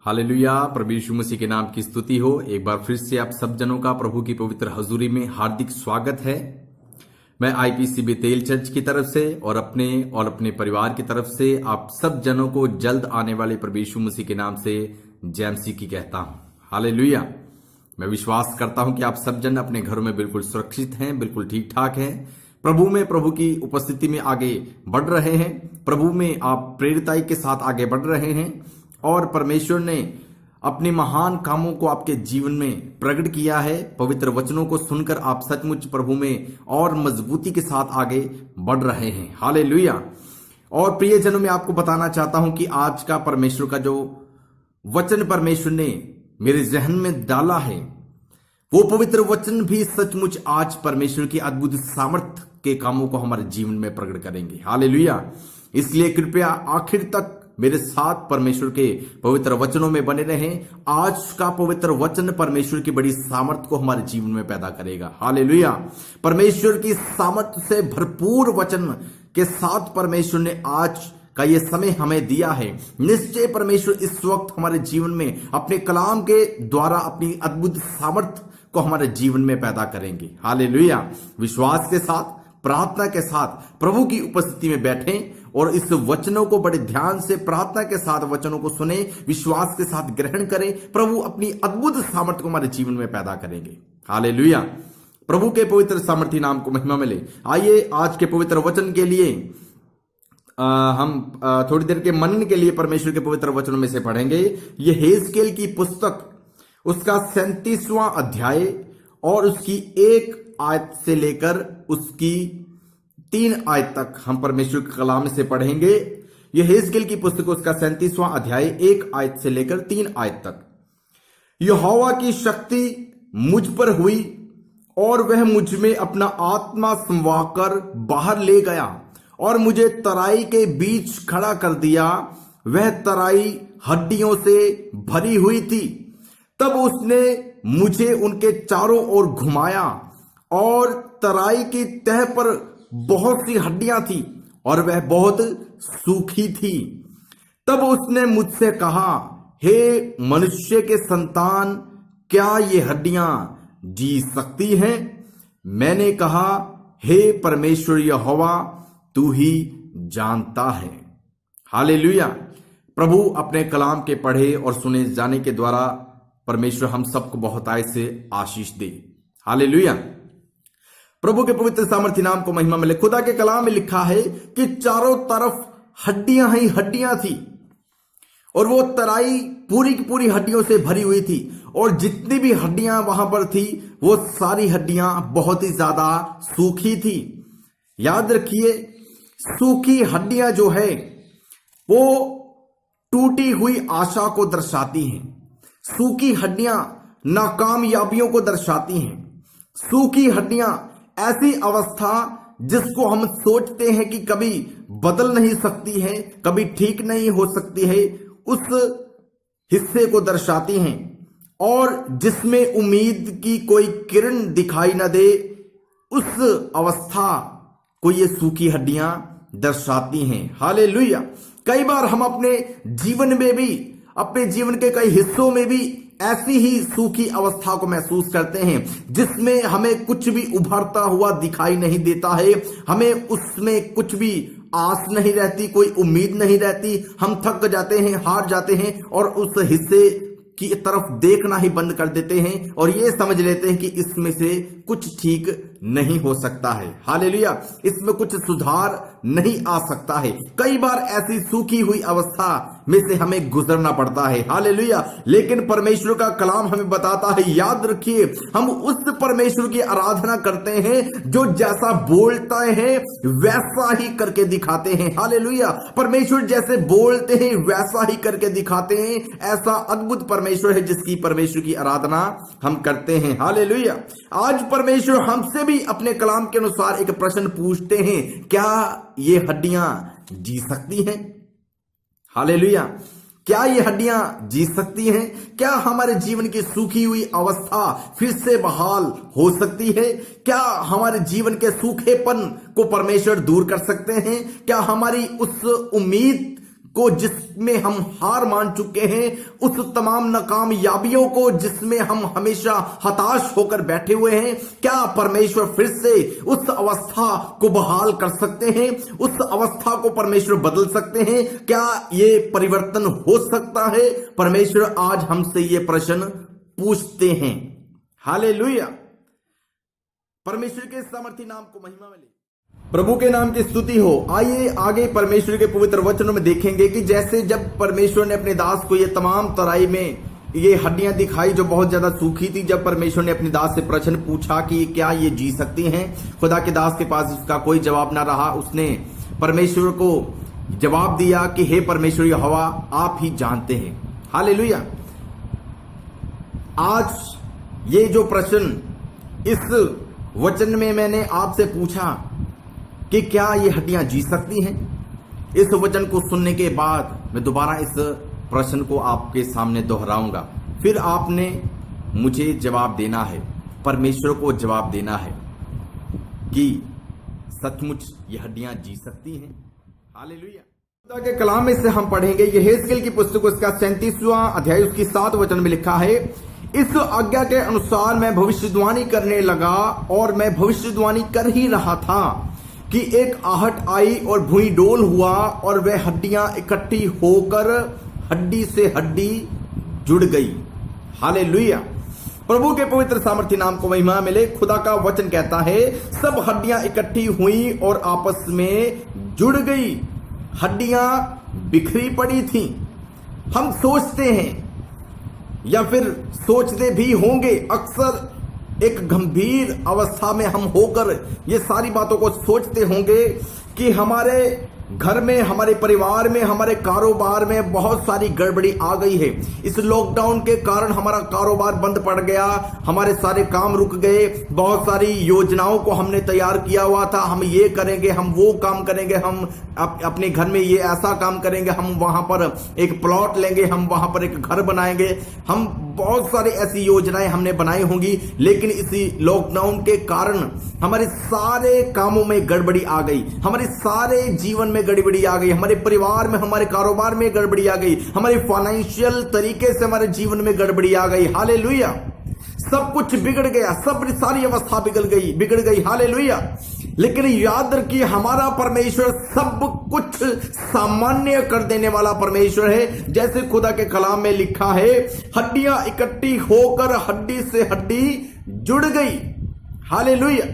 Hallelujah. प्रभु यीशु मसीह के नाम की स्तुति हो। एक बार फिर से आप सब जनों का प्रभु की पवित्र हजूरी में हार्दिक स्वागत है। मैं आईपीसी बेतेल चर्च की तरफ से और अपने परिवार की तरफ से आप सब जनों को जल्द आने वाले प्रभु यीशु मसीह के नाम से जय मसीह की कहता हूं। हालेलुया। मैं विश्वास करता हूं कि आप सब जन अपने घरों में बिल्कुल सुरक्षित हैं, बिल्कुल ठीक ठाक हैं, प्रभु में प्रभु की उपस्थिति में आगे बढ़ रहे हैं, प्रभु में आप प्रेरिताई के साथ आगे बढ़ रहे हैं और परमेश्वर ने अपने महान कामों को आपके जीवन में प्रकट किया है। पवित्र वचनों को सुनकर आप सचमुच प्रभु में और मजबूती के साथ आगे बढ़ रहे हैं। हालेलुया। और प्रिय जनों, मैं आपको बताना चाहता हूं कि आज का परमेश्वर का जो वचन परमेश्वर ने मेरे जहन में डाला है, वो पवित्र वचन भी सचमुच आज परमेश्वर की अद्भुत सामर्थ के कामों को हमारे जीवन में प्रकट करेंगे। हालेलुया। इसलिए कृपया आखिर तक मेरे साथ परमेश्वर के पवित्र वचनों में बने रहें। आज का पवित्र वचन परमेश्वर की बड़ी सामर्थ को हमारे जीवन में पैदा करेगा। हालेलुया। परमेश्वर की सामर्थ से भरपूर वचन के साथ परमेश्वर ने आज का ये समय हमें दिया है। निश्चय परमेश्वर इस वक्त हमारे जीवन में अपने कलाम के द्वारा अपनी अद्भुत सामर्थ को हमारे जीवन में पैदा करेंगे। हालेलुया। विश्वास के साथ, प्रार्थना के साथ प्रभु की उपस्थिति में बैठें और इस वचनों को बड़े ध्यान से प्रार्थना के साथ वचनों को सुने, विश्वास के साथ ग्रहण करें। प्रभु अपनी अद्भुत सामर्थ्य को हमारे जीवन में पैदा करेंगे। हालेलुया। प्रभु के पवित्र सामर्थी नाम को महिमा मिले। आइए आज के पवित्र वचन के लिए हम थोड़ी देर के मनन के लिए परमेश्वर के पवित्र वचनों में से पढ़ेंगे। ये हेजकेल की पुस्तक, उसका 37वां अध्याय और उसकी 1 आयत से लेकर उसकी 3 आयत तक हम परमेश्वर के कलाम से पढ़ेंगे। यह हेजकेल की पुस्तक, उसका 37वां अध्याय 1 आयत से लेकर 3 आयत तक। यहोवा की शक्ति मुझ पर हुई और वह मुझ में अपना आत्मा समवाकर बाहर ले गया और मुझे तराई के बीच खड़ा कर दिया। वह तराई हड्डियों से भरी हुई थी। तब उसने मुझे उनके चारों ओर घुमाया और तराई की तह पर बहुत सी हड्डियां थी और वह बहुत सूखी थी। तब उसने मुझसे कहा, हे मनुष्य के संतान, क्या ये हड्डियां जी सकती हैं? मैंने कहा, हे परमेश्वर यहोवा, तू ही जानता है। हालेलुया। प्रभु अपने कलाम के पढ़े और सुने जाने के द्वारा परमेश्वर हम सबको बहुतायत से आशीष दे। हालेलुया। प्रभु के पवित्र सामर्थ्य नाम को महिमा मिले। खुदा के कलाम में लिखा है कि चारों तरफ हड्डियां ही हड्डियां थी और वो तराई पूरी की पूरी हड्डियों से भरी हुई थी और जितनी भी हड्डियां वहां पर थी वो सारी हड्डियां बहुत ही ज्यादा सूखी थी। याद रखिए, सूखी हड्डियां जो है वो टूटी हुई आशा को दर्शाती हैं। सूखी हड्डियां नाकामयाबियों को दर्शाती हैं। सूखी हड्डियां ऐसी अवस्था जिसको हम सोचते हैं कि कभी बदल नहीं सकती है, कभी ठीक नहीं हो सकती है, उस हिस्से को दर्शाती हैं और जिसमें उम्मीद की कोई किरण दिखाई न दे, उस अवस्था को ये सूखी हड्डियां दर्शाती हैं। हालेलुया। कई बार हम अपने जीवन में भी, अपने जीवन के कई हिस्सों में भी ऐसी ही सूखी अवस्था को महसूस करते हैं जिसमें हमें कुछ भी उभरता हुआ दिखाई नहीं देता है, हमें उसमें कुछ भी आस नहीं रहती, कोई उम्मीद नहीं रहती। हम थक जाते हैं, हार जाते हैं और उस हिस्से की तरफ देखना ही बंद कर देते हैं और ये समझ लेते हैं कि इसमें से कुछ ठीक नहीं हो सकता है। हालेलुया। इसमें कुछ सुधार नहीं आ सकता है। कई बार ऐसी सूखी हुई अवस्था में से हमें गुजरना पड़ता है। हालेलुया। लेकिन परमेश्वर का कलाम हमें बताता है, याद रखिए, हम उस परमेश्वर की आराधना करते हैं जो जैसा बोलता है वैसा ही करके दिखाते हैं। हालेलुया। परमेश्वर जैसे बोलते हैं वैसा ही करके दिखाते हैं। ऐसा अद्भुत परमेश्वर है जिसकी परमेश्वर की आराधना हम करते हैं। हालेलुया। आज परमेश्वर हमसे भी अपने कलाम के अनुसार एक प्रश्न पूछते हैं, क्या ये हड्डियां जी सकती हैं? हालेलुया। क्या ये हड्डियां जी सकती हैं? क्या हमारे जीवन की सूखी हुई अवस्था फिर से बहाल हो सकती है? क्या हमारे जीवन के सूखेपन को परमेश्वर दूर कर सकते हैं? क्या हमारी उस उम्मीद को जिसमें हम हार मान चुके हैं, उस तमाम नाकामयाबियों को जिसमें हम हमेशा हताश होकर बैठे हुए हैं, क्या परमेश्वर फिर से उस अवस्था को बहाल कर सकते हैं? उस अवस्था को परमेश्वर बदल सकते हैं? क्या ये परिवर्तन हो सकता है? परमेश्वर आज हमसे ये प्रश्न पूछते हैं। हालेलुया। परमेश्वर के सामर्थी नाम को महिमा मिले, प्रभु के नाम की स्तुति हो। आइए आगे परमेश्वर के पवित्र वचनों में देखेंगे कि जैसे जब परमेश्वर ने अपने दास को ये तमाम तराई में ये हड्डियां दिखाई जो बहुत ज्यादा सूखी थी, जब परमेश्वर ने अपने दास से प्रश्न पूछा कि क्या ये जी सकती हैं, खुदा के दास के पास इसका कोई जवाब ना रहा। उसने परमेश्वर को जवाब दिया कि हे परमेश्वर यहोवा, आप ही जानते हैं। हालेलुया। आज ये जो प्रश्न इस वचन में मैंने आपसे पूछा कि क्या ये हड्डियां जी सकती हैं, इस वचन को सुनने के बाद मैं दोबारा इस प्रश्न को आपके सामने दोहराऊंगा। फिर आपने मुझे जवाब देना है, परमेश्वर को जवाब देना है कि सचमुच ये हड्डियां जी सकती हैं। हालेलुया। खुदा के कलाम में से हम पढ़ेंगे यहेजकेल की पुस्तक उसका 37वां अध्याय उसकी 7 वचन में लिखा है, इस आज्ञा के अनुसार मैं भविष्यवाणी करने लगा और मैं भविष्यवाणी कर ही रहा था कि एक आहट आई और भुई डोल हुआ और वह हड्डियां इकट्ठी होकर हड्डी से हड्डी जुड़ गई। हालेलुया। प्रभु के पवित्र सामर्थी नाम को महिमा मिले। खुदा का वचन कहता है सब हड्डियां इकट्ठी हुई और आपस में जुड़ गई। हड्डियां बिखरी पड़ी थी। हम सोचते हैं या फिर सोचते भी होंगे, अक्सर एक गंभीर अवस्था में हम होकर ये सारी बातों को सोचते होंगे कि हमारे घर में, हमारे परिवार में, हमारे कारोबार में बहुत सारी गड़बड़ी आ गई है। इस लॉकडाउन के कारण हमारा कारोबार बंद पड़ गया, हमारे सारे काम रुक गए, बहुत सारी योजनाओं को हमने तैयार किया हुआ था, हम ये करेंगे, हम वो काम करेंगे, हम अपने घर में ये ऐसा काम करेंगे, हम वहां पर एक प्लॉट लेंगे, हम वहां पर एक घर बनाएंगे, हम बहुत सारी ऐसी योजनाएं हमने बनाई होंगी। लेकिन इसी लॉकडाउन के कारण हमारे सारे कामों में गड़बड़ी आ गई, हमारे सारे जीवन में गड़बड़ी आ गई, हमारे परिवार में, हमारे कारोबार में गड़बड़ी आ गई, हमारे फाइनेंशियल तरीके से हमारे जीवन में गड़बड़ी आ गई। हालेलुया। सब कुछ बिगड़ गया, सब सारी अवस्था बिगड़ गई। हालेलुया। लेकिन याद रखिए, हमारा परमेश्वर सब कुछ सामान्य कर देने वाला परमेश्वर है। जैसे खुदा के कलाम में लिखा है, हड्डियां इकट्ठी होकर हड्डी से हड्डी जुड़ गई। हालेलुया।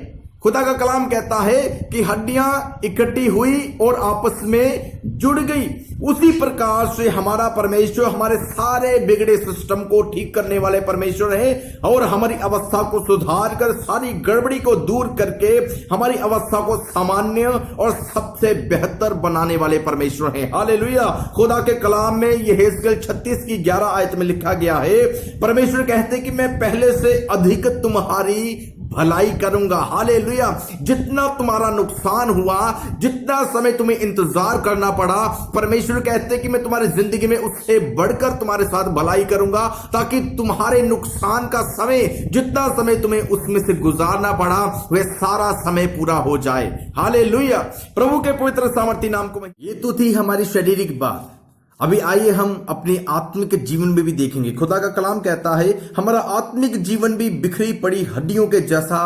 खुदा का कलाम कहता है कि हड्डियां इकट्ठी हुई और आपस में जुड़ गई। उसी प्रकार से हमारा परमेश्वर हमारे सारे बिगड़े सिस्टम को ठीक करने वाले परमेश्वर है और हमारी अवस्था को सुधार कर, सारी गड़बड़ी को दूर करके हमारी अवस्था को सामान्य और सबसे बेहतर बनाने वाले परमेश्वर है। हालेलुया। खुदा के कलाम में यहेजकेल 36 की 11 आयत में लिखा गया है, परमेश्वर कहते कि मैं पहले से अधिक तुम्हारी भलाई करूंगा। हालेलुया। जितना तुम्हारा नुकसान हुआ, जितना समय तुम्हें इंतजार करना पड़ा, परमेश्वर कहते कि मैं तुम्हारी जिंदगी में उससे बढ़कर तुम्हारे साथ भलाई करूंगा, ताकि तुम्हारे नुकसान का समय, जितना समय तुम्हें उसमें से गुजारना पड़ा, वह सारा समय पूरा हो जाए। हालेलुया। प्रभु के पवित्र सामर्थी नाम को। ये तो थी हमारी शारीरिक बात। अभी आइए हम अपने आत्मिक जीवन में भी देखेंगे। खुदा का कलाम कहता है हमारा आत्मिक जीवन भी बिखरी पड़ी हड्डियों के जैसा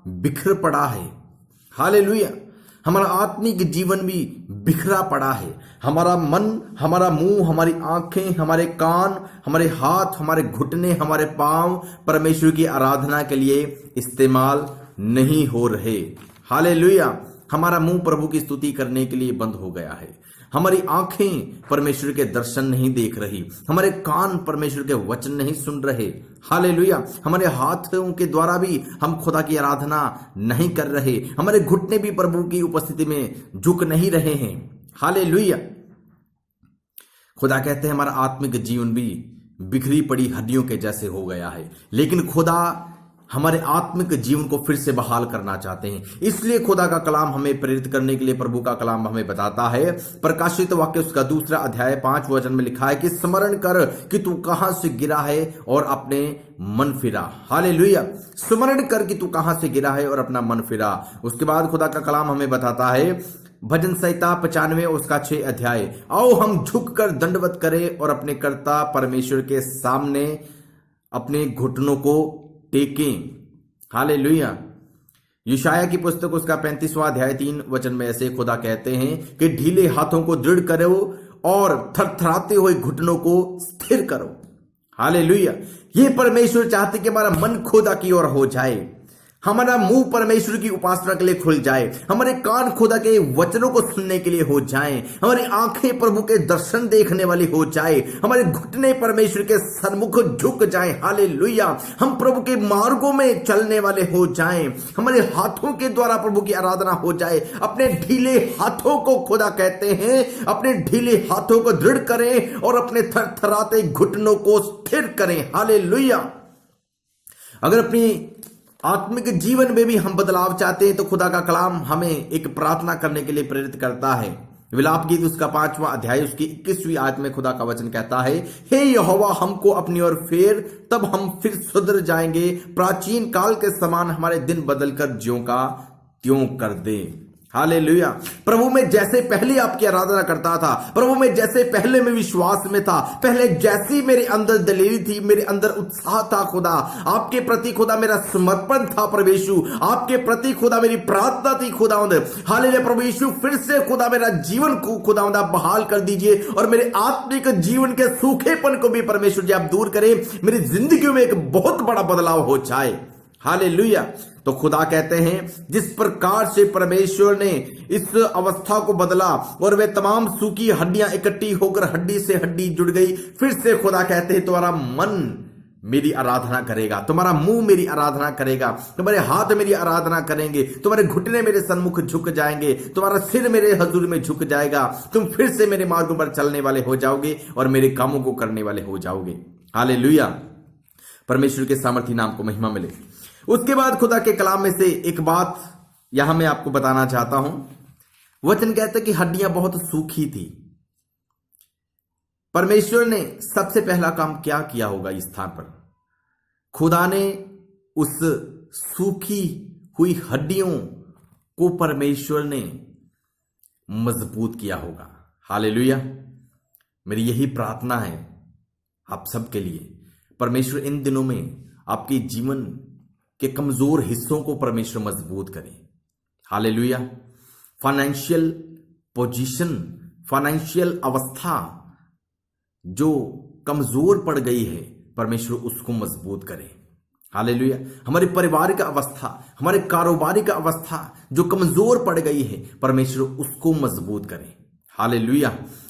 बिखर पड़ा है। हालेलुया। हमारा आत्मिक जीवन भी बिखरा पड़ा है। हमारा मन, हमारा मुंह, हमारी आंखें, हमारे कान, हमारे हाथ, हमारे घुटने, हमारे पांव परमेश्वर की आराधना के लिए इस्तेमाल नहीं हो रहे। हालेलुया। हमारा मुंह प्रभु की स्तुति करने के लिए बंद हो गया है। हमारी आंखें परमेश्वर के दर्शन नहीं देख रही, हमारे कान परमेश्वर के वचन नहीं सुन रहे। हालेलुया। हमारे हाथों के द्वारा भी हम खुदा की आराधना नहीं कर रहे, हमारे घुटने भी प्रभु की उपस्थिति में झुक नहीं रहे हैं। हालेलुया। खुदा कहते हैं हमारा आत्मिक जीवन भी बिखरी पड़ी हड्डियों के जैसे हो गया है। लेकिन खुदा हमारे आत्मिक जीवन को फिर से बहाल करना चाहते हैं। इसलिए खुदा का कलाम हमें प्रेरित करने के लिए प्रभु का कलाम हमें बताता है। प्रकाशित वाक्य उसका 2 अध्याय 5 वचन में लिखा है कि स्मरण कर कि तू कहां से गिरा है और अपने मन फिरा। हालेलुया। स्मरण कर कि तू कहां से गिरा है और अपना मन फिरा। उसके बाद खुदा का कलाम हमें बताता है भजन संहिता 95 उसका 6 अध्याय, आओ हम झुककर दंडवत करें और अपने कर्ता परमेश्वर के सामने अपने घुटनों को टेकें। हालेलुया। यशाया की पुस्तक उसका 35वां अध्याय 3 वचन में ऐसे खुदा कहते हैं कि ढीले हाथों को दृढ़ करो और थरथराते हुए घुटनों को स्थिर करो। हालेलुया। ये परमेश्वर चाहते कि हमारा मन खुदा की ओर हो जाए, हमारा मुंह परमेश्वर की उपासना के लिए खुल जाए, हमारे कान खुदा के वचनों को सुनने के लिए हो जाएं, हमारी आंखें प्रभु के दर्शन देखने वाली हो जाए, हमारे घुटने परमेश्वर के सन्मुख झुक जाएं। हालेलुया। हम प्रभु के मार्गों में चलने वाले हो जाएं, हमारे हाथों के द्वारा प्रभु की आराधना हो जाए। अपने ढीले हाथों को खुदा कहते हैं, अपने ढीले हाथों को दृढ़ करें और अपने थरथराते घुटनों को स्थिर करें। हालेलुया। अगर अपनी आत्मिक जीवन में भी हम बदलाव चाहते हैं तो खुदा का कलाम हमें एक प्रार्थना करने के लिए प्रेरित करता है। विलाप गीत उसका 5वां अध्याय उसकी 21वीं आयत में खुदा का वचन कहता है, हे यहोवा हमको अपनी ओर फेर, तब हम फिर सुधर जाएंगे, प्राचीन काल के समान हमारे दिन बदलकर ज्यों का त्यों कर दे। हालेलुया। प्रभु में जैसे पहले आपकी आराधना करता था, प्रभु में जैसे पहले मैं विश्वास में था, पहले जैसी मेरे अंदर दलेरी थी, मेरे अंदर उत्साह था खुदा आपके प्रति, खुदा मेरा समर्पण था प्रभु यीशु आपके प्रति, खुदा मेरी प्रार्थना थी खुदावंद। हालेलुया प्रभु यीशु, फिर से खुदा मेरा जीवन को खुदावंद आप बहाल कर दीजिए और मेरे आत्मिक जीवन के सूखेपन को भी परमेश्वर जी आप दूर करें, मेरी जिंदगी में एक बहुत बड़ा बदलाव हो जाए। हालेलुया। तो खुदा कहते हैं जिस प्रकार से परमेश्वर ने इस अवस्था को बदला और वे तमाम सूखी हड्डियां इकट्ठी होकर हड्डी से हड्डी जुड़ गई, फिर से खुदा कहते हैं तुम्हारा मन मेरी आराधना करेगा, तुम्हारा मुंह मेरी आराधना करेगा, तुम्हारे हाथ मेरी आराधना करेंगे, तुम्हारे घुटने मेरे सन्मुख झुक जाएंगे, तुम्हारा सिर मेरे हजूर में झुक जाएगा, तुम फिर से मेरे मार्गों पर चलने वाले हो जाओगे और मेरे कामों को करने वाले हो जाओगे। हालेलुया। परमेश्वर के सामर्थी नाम को महिमा मिले। उसके बाद खुदा के कलाम में से एक बात यहां मैं आपको बताना चाहता हूं। वचन कहते कि हड्डियां बहुत सूखी थी। परमेश्वर ने सबसे पहला काम क्या किया होगा इस स्थान पर? खुदा ने उस सूखी हुई हड्डियों को परमेश्वर ने मजबूत किया होगा। हालेलुया। मेरी यही प्रार्थना है आप सबके लिए, परमेश्वर इन दिनों में आपके जीवन के कमजोर हिस्सों को परमेश्वर मजबूत करे। हालेलुया। फाइनेंशियल पोजीशन, फाइनेंशियल अवस्था जो कमजोर पड़ गई है, परमेश्वर उसको मजबूत करे। हालेलुया। हमारी पारिवारिक अवस्था, हमारे कारोबारी का अवस्था जो कमजोर पड़ गई है, परमेश्वर उसको मजबूत करे। हालेलुया।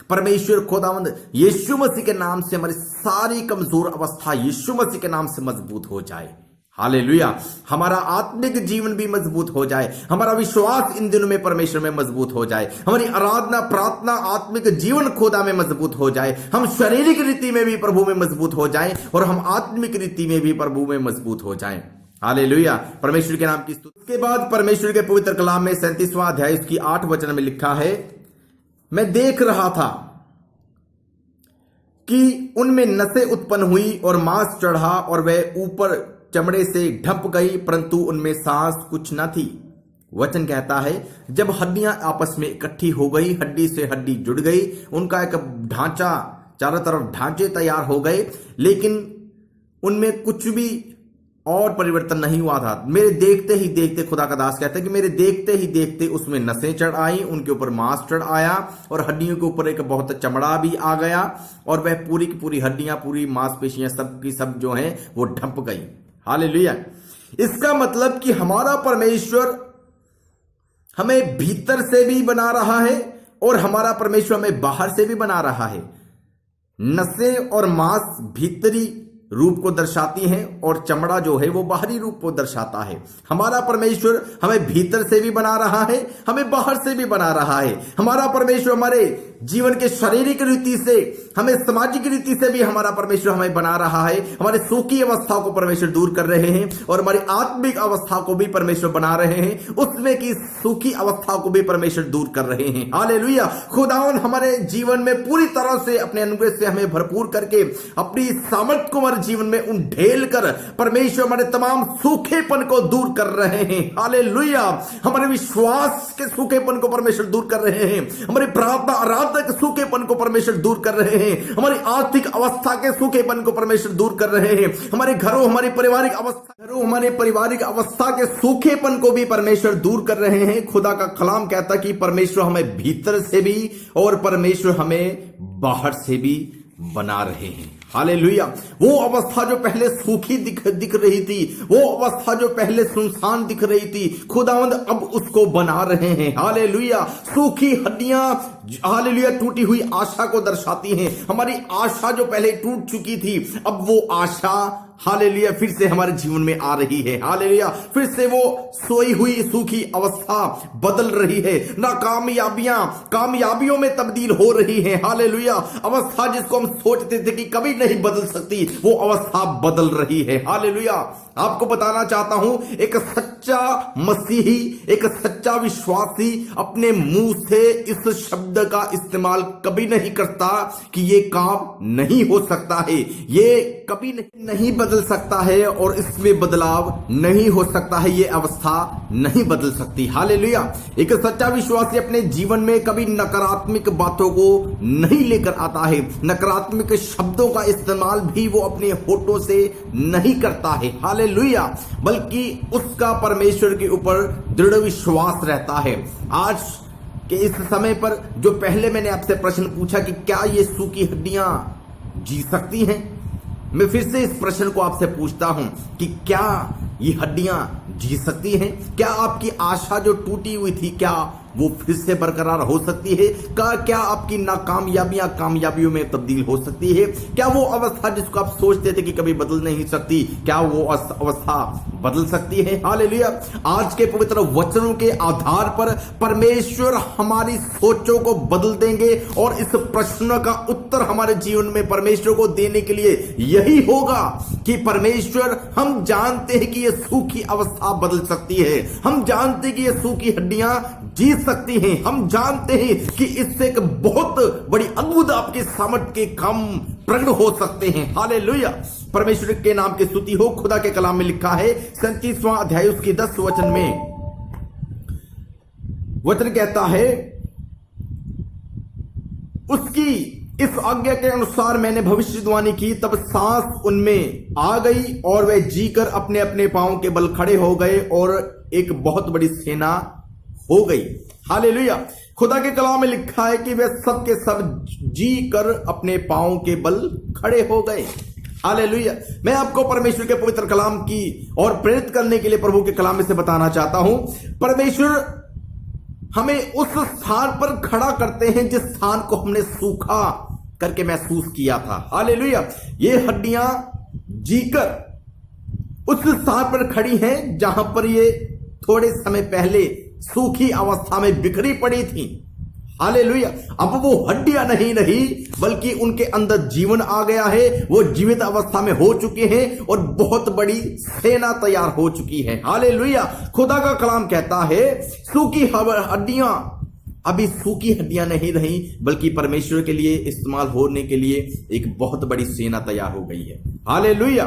परमेश्वर खुदावंद यीशु मसीह के नाम से हमारी सारी कमजोर अवस्था यीशु मसीह के नाम से मजबूत हो जाए। हालेलुया। हमारा आत्मिक जीवन भी मजबूत हो जाए, हमारा विश्वास इन दिनों में परमेश्वर में मजबूत हो जाए, हमारी आराधना प्रार्थना आत्मिक जीवन खुदा में मजबूत हो जाए, हम शारीरिक रीति में भी प्रभु में मजबूत हो जाएं और हम आत्मिक रीति में भी प्रभु में मजबूत हो जाएं। हालेलुया। परमेश्वर के नाम की स्तुति। उसके बाद परमेश्वर के पवित्र कलाम में 37वां अध्याय उसकी 8 वचन में लिखा है, मैं देख रहा था कि उनमें नसें उत्पन्न हुई और मांस चढ़ा और वह ऊपर चमड़े से ढंप गई, परंतु उनमें सांस कुछ न थी। वचन कहता है जब हड्डियां आपस में इकट्ठी हो गई, हड्डी से हड्डी जुड़ गई, उनका एक ढांचा, चारों तरफ ढांचे तैयार हो गए, लेकिन उनमें कुछ भी और परिवर्तन नहीं हुआ था। मेरे देखते ही देखते, खुदा का दास कहता है कि मेरे देखते ही देखते उसमें नसें चढ़ आई, उनके ऊपर मांस चढ़ आया और हड्डियों के ऊपर एक बहुत चमड़ा भी आ गया और वह पूरी की पूरी हड्डियां, पूरी मांसपेशियां सब की सब जो हैं वो ढंप गई। हालेलुया। इसका मतलब कि हमारा परमेश्वर हमें भीतर से भी बना रहा है और हमारा परमेश्वर हमें बाहर से भी बना रहा है। नसें और मांस भीतरी रूप को दर्शाती हैं और चमड़ा जो है वो बाहरी रूप को दर्शाता है। हमारा परमेश्वर हमें भीतर से भी बना रहा है, हमें बाहर से भी बना रहा है। हमारा परमेश्वर हमारे जीवन के शारीरिक रीति से, हमें सामाजिक रीति से भी हमारा परमेश्वर हमें बना रहा है। हमारे सुखी अवस्था को परमेश्वर दूर कर रहे हैं और हमारी आत्मिक अवस्था को भी परमेश्वर बना रहे हैं, उसमें की सुखी अवस्था को भी परमेश्वर दूर कर रहे हैं। हालेलुया। खुदावन हमारे जीवन में पूरी तरह से अपने अनुग्रह से हमें भरपूर करके अपनी सामर्थ को हमारे जीवन में ढेल कर परमेश्वर हमारे तमाम सूखेपन को दूर कर रहे हैं। हालेलुया। हमारे विश्वास के सूखेपन को परमेश्वर दूर कर रहे हैं, हमारी प्रार्थना आराधना के सूखेपन को परमेश्वर दूर कर रहे हैं, हमारी आर्थिक अवस्था के सूखेपन को परमेश्वर दूर कर रहे हैं, हमारे घरों हमारी पारिवारिक अवस्था के सूखेपन को भी परमेश्वर दूर कर रहे हैं। खुदा का कलाम कहता कि परमेश्वर हमें भीतर से भी और परमेश्वर हमें बाहर से भी बना रहे हैं। हालेलुया। वो अवस्था जो पहले सूखी दिख रही थी, वो अवस्था जो पहले सुनसान दिख रही थी, खुदावंद अब उसको बना रहे हैं। हालेलुया। सूखी हड्डियां, हालेलुया, टूटी हुई आशा को दर्शाती हैं। हमारी आशा जो पहले टूट चुकी थी, अब वो आशा, हालेलुया, फिर से हमारे जीवन में आ रही है। हालेलुया। फिर से वो सोई हुई सूखी अवस्था बदल रही है। नाकामयाबियां कामयाबियों में तब्दील हो रही है। हालेलुया। अवस्था जिसको हम सोचते थे कि कभी नहीं बदल सकती, वो अवस्था बदल रही है। हालेलुया। आपको बताना चाहता हूं, एक सच्चा मसीही, एक सच्चा विश्वासी अपने मुंह से इस शब्द का इस्तेमाल कभी नहीं करता कि ये काम नहीं हो सकता है, ये कभी नहीं बदल सकता है और इसमें बदलाव नहीं हो सकता है, ये अवस्था नहीं बदल सकती। हालेलुया। एक सच्चा विश्वासी अपने जीवन में कभी नकारात्मक बातों को नहीं लेकर आता है, नकारात्मक शब्दों का इस्तेमाल भी वो अपने होठों से नहीं करता है। हालेलुया। बल्कि उसका परमेश्वर के ऊपर दृढ़ विश्वास रहता है। आज के इस समय पर जो पहले मैंने आपसे प्रश्न पूछा कि क्या ये सूखी हड्डियां जी सकती हैं, मैं फिर से इस प्रश्न को आपसे पूछता हूं कि क्या ये हड्डियां जी सकती हैं? क्या आपकी आशा जो टूटी हुई थी, क्या वो फिर से बरकरार हो सकती है? क्या आपकी नाकामयाबियां कामयाबियों में तब्दील हो सकती है? क्या वो अवस्था जिसको आप सोचते थे कि कभी बदल नहीं सकती, क्या वो अवस्था बदल सकती है? हालेलुया। आज के पवित्र वचनों के आधार पर परमेश्वर हमारी सोचों को बदल देंगे और इस प्रश्न का उत्तर हमारे जीवन में परमेश्वर को देने के लिए यही होगा कि परमेश्वर, हम जानते हैं कि ये सूखी अवस्था बदल सकती है, हम जानते हैं कि ये सूखी हड्डियां जी सकती हैं, हम जानते हैं कि इससे एक बहुत बड़ी अद्भुत आपके सामर्थ्य के काम प्रकट हो सकते हैं। हालेलुया। परमेश्वर के नाम की स्तुति हो। खुदा के कलाम में लिखा है 37वां अध्याय उसकी 10 वचन में, वचन कहता है, उसकी इस आज्ञा के अनुसार मैंने भविष्यवाणी की, तब सांस उनमें आ गई और वे जीकर अपने अपने पांव के बल खड़े हो गए और एक बहुत बड़ी सेना हो गई। हालेलुया। खुदा के कलाम में लिखा है कि वे सब के सब जी कर अपने पांव के बल खड़े हो गए। हालेलुया। मैं आपको परमेश्वर के पवित्र कलाम की और प्रेरित करने के लिए प्रभु के कलाम में से बताना चाहता हूं, परमेश्वर हमें उस स्थान पर खड़ा करते हैं जिस स्थान को हमने सूखा करके महसूस किया था। हालेलुया। ये हड्डियां जीकर उस स्थान पर खड़ी हैं जहां पर ये थोड़े समय पहले सूखी अवस्था में बिखरी पड़ी थी। हालेलुया। अब वो हड्डियां नहीं रही, बल्कि उनके अंदर जीवन आ गया है, वो जीवित अवस्था में हो चुके हैं और बहुत बड़ी सेना तैयार हो चुकी है। हालेलुया। खुदा का कलाम कहता है, सूखी हड्डियां अभी सूखी हड्डियां नहीं रही, बल्कि परमेश्वर के लिए इस्तेमाल होने के लिए एक बहुत बड़ी सेना तैयार हो गई है। हालेलुया।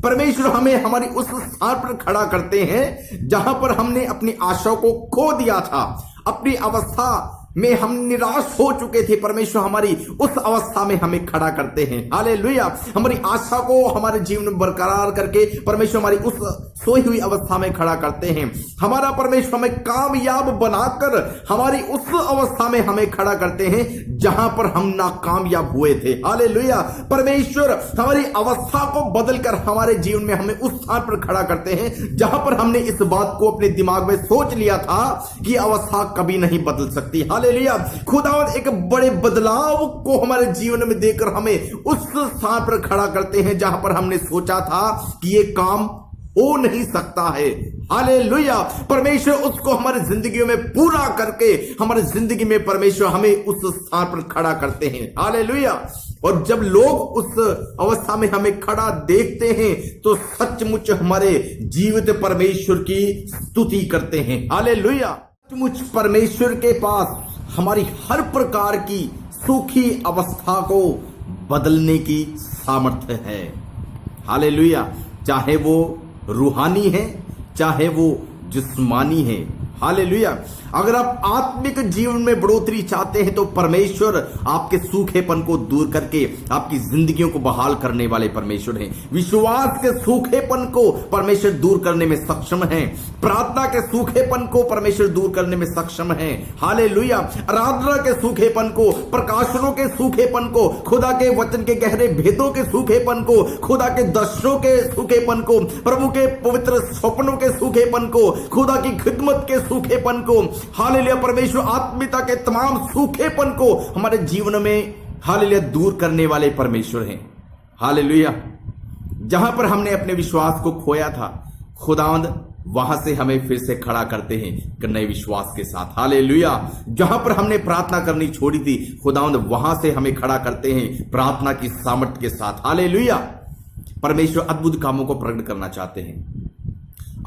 परमेश्वर हमें हमारी उस स्थान पर खड़ा करते हैं जहां पर हमने अपनी आशा को खो दिया था, अपनी अवस्था में हम निराश हो चुके थे। परमेश्वर हमारी उस अवस्था में हमें खड़ा करते हैं। हालेलुया। हमारी आशा को हमारे जीवन में बरकरार करके परमेश्वर हमारी उस सोई हुई अवस्था में खड़ा करते हैं। हमारा परमेश्वर हमें कामयाब बनाकर हमारी उस अवस्था में हमें खड़ा करते हैं जहां पर हम नाकामयाब हुए थे। हालेलुया। परमेश्वर हमारी अवस्था को बदलकर हमारे जीवन में हमें उस स्थान पर खड़ा करते हैं जहां पर हमने इस बात को अपने दिमाग में सोच लिया था कि अवस्था कभी नहीं बदल सकती। हालेलुया। खुदावंद एक बड़े बदलाव को हमारे जीवन में देकर हमें उस स्थान पर खड़ा करते हैं जहां पर हमने सोचा था कि ये काम हो नहीं सकता है। हालेलुया। परमेश्वर उसको हमारी जिंदगियों में पूरा करके हमारी जिंदगी में परमेश्वर हमें उस स्थान पर खड़ा करते हैं। हालेलुया। और जब लोग उस अवस्था में हमें खड़ा देखते हैं तो सचमुच हमारे जीवित परमेश्वर की स्तुति करते हैं। हालेलुया। सचमुच परमेश्वर के पास हमारी हर प्रकार की सूखी अवस्था को बदलने की सामर्थ्य है। हालेलुया। चाहे वो रूहानी है, चाहे वो जिस्मानी है। हालेलुया। अगर आप आत्मिक जीवन में बढ़ोतरी चाहते हैं तो परमेश्वर आपके सूखेपन को दूर करके आपकी जिंदगियों को बहाल करने वाले परमेश्वर हैं। विश्वास के सूखेपन को परमेश्वर दूर करने में सक्षम है। प्रार्थना के सूखेपन को परमेश्वर दूर करने में सक्षम है। हालेलुया। आराधना के सूखेपन को, प्रकाशनों के सूखेपन को, खुदा के वचन के गहरे भेदों के सूखेपन को, खुदा के दर्शनों के सूखेपन को, प्रभु के पवित्र स्वप्नों के सूखेपन को, खुदा की खिदमत के सूखेपन को, हालेलुया, परमेश्वर आत्मिकता के तमाम सूखेपन को हमारे जीवन में हालेलुया दूर करने वाले परमेश्वर हैं। हालेलुया। जहां पर हमने अपने विश्वास को खोया था, खुदावंद वहां से हमें फिर से खड़ा करते हैं एक नए विश्वास के साथ। हालेलुया। जहां पर हमने प्रार्थना करनी छोड़ी थी, खुदावंद वहां से हमें खड़ा करते हैं प्रार्थना की सामर्थ्य के साथ। हालेलुया। परमेश्वर अद्भुत कामों को प्रकट करना चाहते हैं।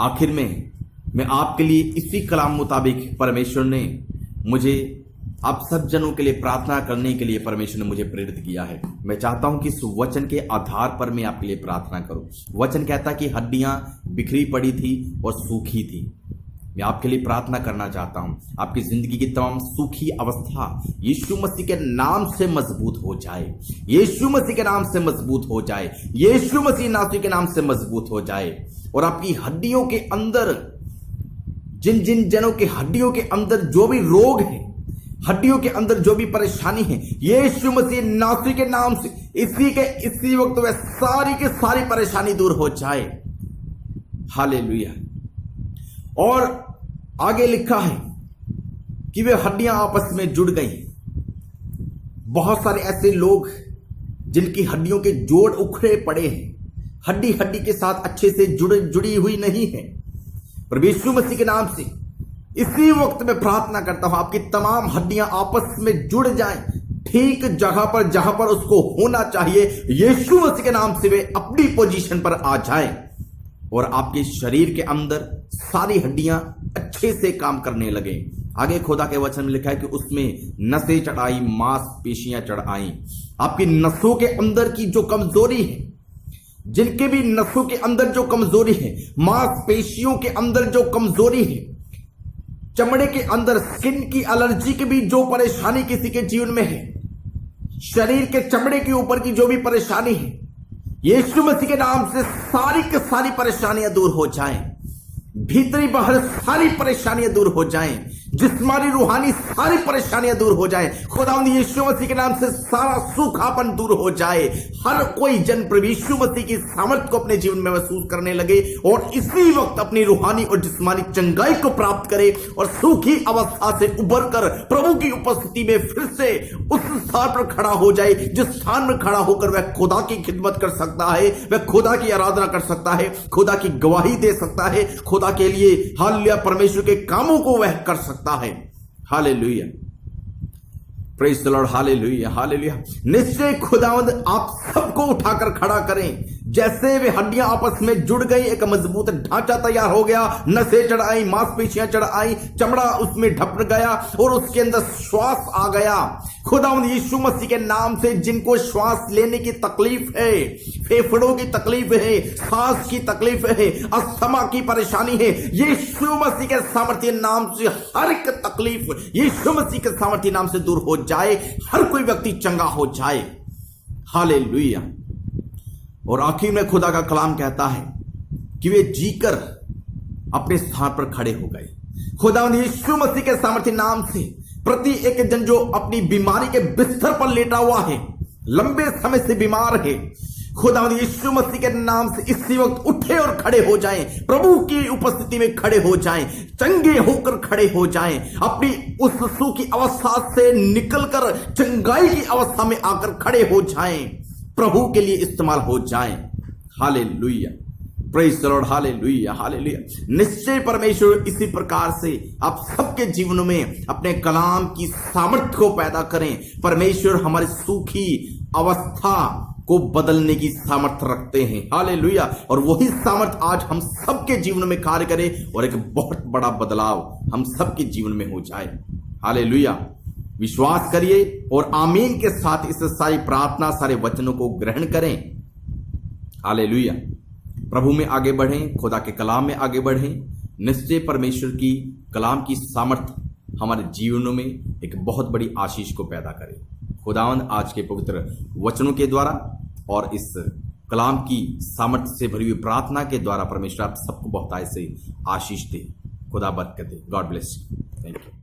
आखिर में मैं आपके लिए इसी कलाम मुताबिक परमेश्वर ने मुझे आप सब जनों के लिए प्रार्थना करने के लिए परमेश्वर ने मुझे प्रेरित किया है। मैं चाहता हूं कि इस वचन के आधार पर मैं आपके लिए प्रार्थना करूं। वचन कहता कि हड्डियां बिखरी पड़ी थी और सूखी थी। मैं आपके लिए प्रार्थना करना चाहता हूं, आपकी जिंदगी की तमाम सूखी अवस्था यीशु मसीह के नाम से मजबूत हो जाए। यीशु मसीह के नाम से मजबूत हो जाए। यीशु मसीह नासरी के नाम से मजबूत हो जाए। और आपकी हड्डियों के अंदर, जिन जिन जनों के हड्डियों के अंदर जो भी रोग है, हड्डियों के अंदर जो भी परेशानी है, यीशु मसीह नासरी के नाम से इसी वक्त वह सारी की सारी परेशानी दूर हो जाए। हालेलुया। और आगे लिखा है कि वे हड्डियां आपस में जुड़ गई। बहुत सारे ऐसे लोग जिनकी हड्डियों के जोड़ उखड़े पड़े हैं, हड्डी हड्डी के साथ अच्छे से जुड़ी हुई नहीं है। पर यीशु मसीह के नाम से इसी वक्त में प्रार्थना करता हूं, आपकी तमाम हड्डियां आपस में जुड़ जाएं, ठीक जगह पर जहां पर उसको होना चाहिए। यीशु मसीह के नाम से वे अपनी पोजीशन पर आ जाएं और आपके शरीर के अंदर सारी हड्डियां अच्छे से काम करने लगे। आगे खुदा के वचन में लिखा है कि उसमें नसें चढ़ाई, मांसपेशियां चढ़ाई। आपकी नसों के अंदर की जो कमजोरी है, जिनके भी नसों के अंदर जो कमजोरी है, मांसपेशियों के अंदर जो कमजोरी है, चमड़े के अंदर स्किन की एलर्जी की भी जो परेशानी किसी के जीवन में है, शरीर के चमड़े के ऊपर की जो भी परेशानी है, यीशु मसीह के नाम से सारी की सारी परेशानियां दूर हो जाएं। भीतरी बाहर सारी परेशानियां दूर हो जाएं। जिस्मानी रूहानी सारी परेशानियां दूर हो जाए। खुदावंद यीशु मसीह के नाम से सारा सूखापन दूर हो जाए। हर कोई जन प्रभु यीशु मसीह की सामर्थ को अपने जीवन में महसूस करने लगे और इसी वक्त अपनी रूहानी और जिस्मानी चंगाई को प्राप्त करे और सूखी अवस्था से उबर कर प्रभु की उपस्थिति में फिर से उस स्थान पर खड़ा हो जाए जिस स्थान में खड़ा होकर वह खुदा की खिदमत कर सकता है, वह खुदा की आराधना कर सकता है, खुदा की गवाही दे सकता है, खुदा के लिए हालेलुया परमेश्वर के कामों को वह कर सकता है। Hallelujah, praise the Lord, hallelujah hallelujah. निश्चय खुदावंद आप सबको उठाकर खड़ा करें। जैसे वे हड्डियां आपस में जुड़ गई, एक मजबूत ढांचा तैयार हो गया, नसें चढ़ आई, मांसपेशियां चढ़ आई, चमड़ा उसमें ढप गया और उसके अंदर श्वास आ गया। खुदावंद यीशु मसीह के नाम से जिनको श्वास लेने की तकलीफ है, फेफड़ों की तकलीफ है, सांस की तकलीफ है, अस्थमा की परेशानी है, यीशु मसीह के सामर्थ्य नाम से हर एक तकलीफ यीशु मसीह के सामर्थ्य नाम से दूर हो जाए, हर कोई व्यक्ति चंगा हो जाए। हालेलुया। और आखिर में खुदा का कलाम कहता है कि वे जीकर अपने स्थान पर खड़े हो गए। खुदावंद यीशु मसीह के सामर्थ्य नाम से प्रति एक जन जो अपनी बीमारी के बिस्तर पर लेटा हुआ है, लंबे समय से बीमार है, खुदावंद यीशु मसीह के नाम से इसी वक्त उठे और खड़े हो जाएं, प्रभु की उपस्थिति में खड़े हो जाएं, चंगे होकर खड़े हो जाएं, अपनी उस सूखी अवस्था से निकलकर चंगाई की अवस्था में आकर खड़े हो जाएं, प्रभु के लिए इस्तेमाल हो जाएं। Hallelujah. Praise the Lord, hallelujah hallelujah. निश्चय परमेश्वर इसी प्रकार से आप सबके जीवन में अपने कलाम की सामर्थ्य को पैदा करें। परमेश्वर हमारी सूखी अवस्था को बदलने की सामर्थ्य रखते हैं, हालेलुया। और वही सामर्थ्य आज हम सबके जीवन में कार्य करे और एक बहुत बड़ा बदलाव हम सबके जीवन में हो जाए, हालेलुया। विश्वास करिए और आमीन के साथ इस सारी प्रार्थना, सारे वचनों को ग्रहण करें, हालेलुया। प्रभु में आगे बढ़ें, खुदा के कलाम में आगे बढ़ें। निश्चय परमेश्वर की कलाम की सामर्थ्य हमारे जीवनों में एक बहुत बड़ी आशीष को पैदा करे। खुदावंद आज के पवित्र वचनों के द्वारा और इस कलाम की सामर्थ्य से भरी हुई प्रार्थना के द्वारा परमेश्वर आप सबको बहुतायत से आशीष दे। खुदा बरकत दे। God bless you. Thank you.